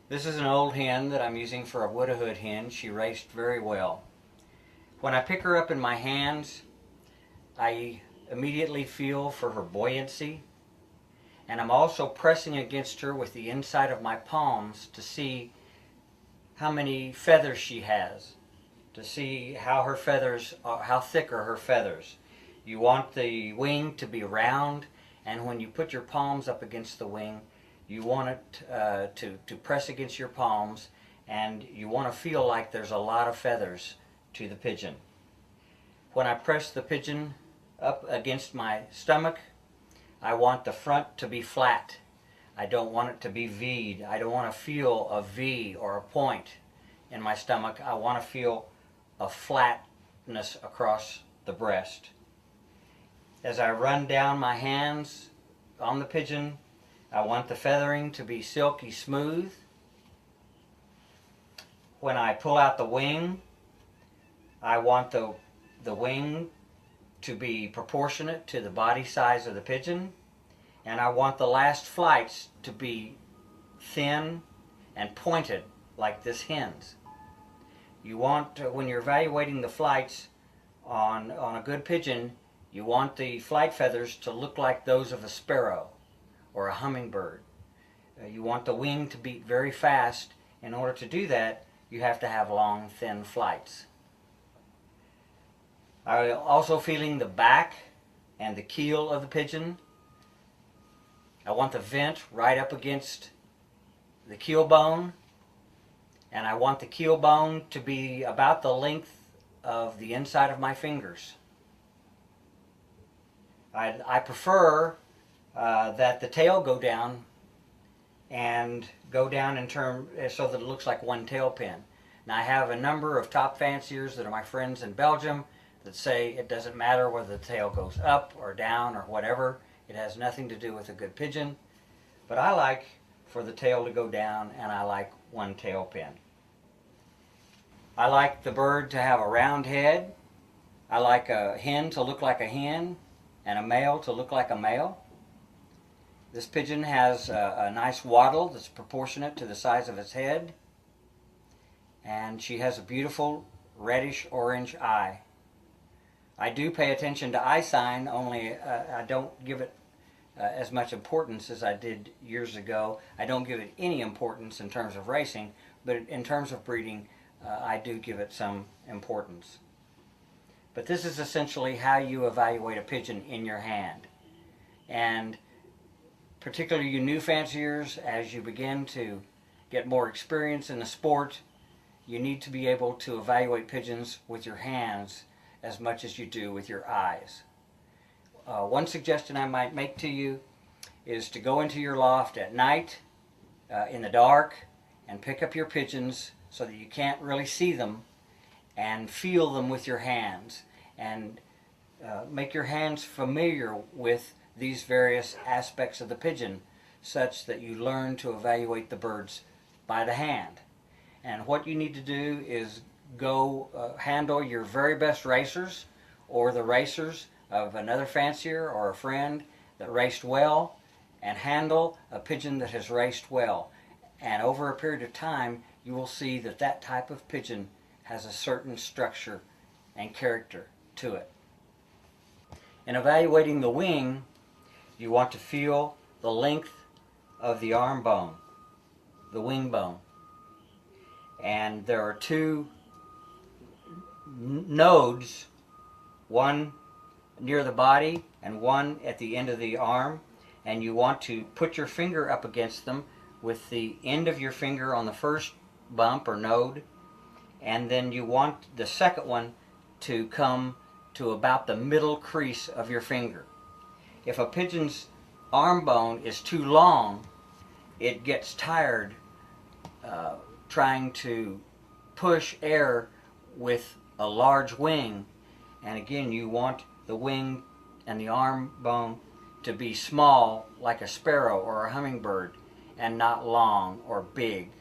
This is an old hen that I'm using for a Widowhood hen. She raced very well. When I pick her up in my hands, I immediately feel for her buoyancy, and I'm also pressing against her with the inside of my palms to see how many feathers she has, to see how her feathers are, how thick are her feathers. You want the wing to be round, and when you put your palms up against the wing, you want it to press against your palms, and you want to feel like there's a lot of feathers to the pigeon. When I press the pigeon up against my stomach, I want the front to be flat. I don't want it to be V'd. I don't want to feel a V or a point in my stomach. I want to feel a flatness across the breast. As I run down my hands on the pigeon, I want the feathering to be silky smooth. When I pull out the wing, I want the wing to be proportionate to the body size of the pigeon, and I want the last flights to be thin and pointed like this hen's. You want, when you're evaluating the flights on a good pigeon, you want the flight feathers to look like those of a sparrow or a hummingbird. You want the wing to beat very fast. In order to do that, you have to have long, thin flights. I'm also feeling the back and the keel of the pigeon. I want the vent right up against the keel bone, and I want the keel bone to be about the length of the inside of my fingers. I prefer that the tail go down and go down in term so that it looks like one tail pin. Now, I have a number of top fanciers that are my friends in Belgium that say it doesn't matter whether the tail goes up or down or whatever. It has nothing to do with a good pigeon. But I like for the tail to go down, and I like one tail pin. I like the bird to have a round head. I like a hen to look like a hen and a male to look like a male. This pigeon has a nice wattle that's proportionate to the size of its head, and she has a beautiful reddish orange eye. I do pay attention to eye sign, only I don't give it as much importance as I did years ago. I don't give it any importance in terms of racing, but in terms of breeding, I do give it some importance. But this is essentially how you evaluate a pigeon in your hand. And particularly you new fanciers, as you begin to get more experience in the sport, you need to be able to evaluate pigeons with your hands as much as you do with your eyes. One suggestion I might make to you is to go into your loft at night in the dark and pick up your pigeons so that you can't really see them, and feel them with your hands, and make your hands familiar with these various aspects of the pigeon such that you learn to evaluate the birds by the hand. And what you need to do is go handle your very best racers or the racers of another fancier or a friend that raced well, and handle a pigeon that has raced well. And over a period of time, you will see that that type of pigeon has a certain structure and character to it. In evaluating the wing, you want to feel the length of the arm bone, the wing bone. And there are two nodes, one near the body and one at the end of the arm, and you want to put your finger up against them with the end of your finger on the first bump or node, and then you want the second one to come to about the middle crease of your finger. If a pigeon's arm bone is too long, it gets tired trying to push air with a large wing, and again you want the wing and the arm bone to be small like a sparrow or a hummingbird and not long or big.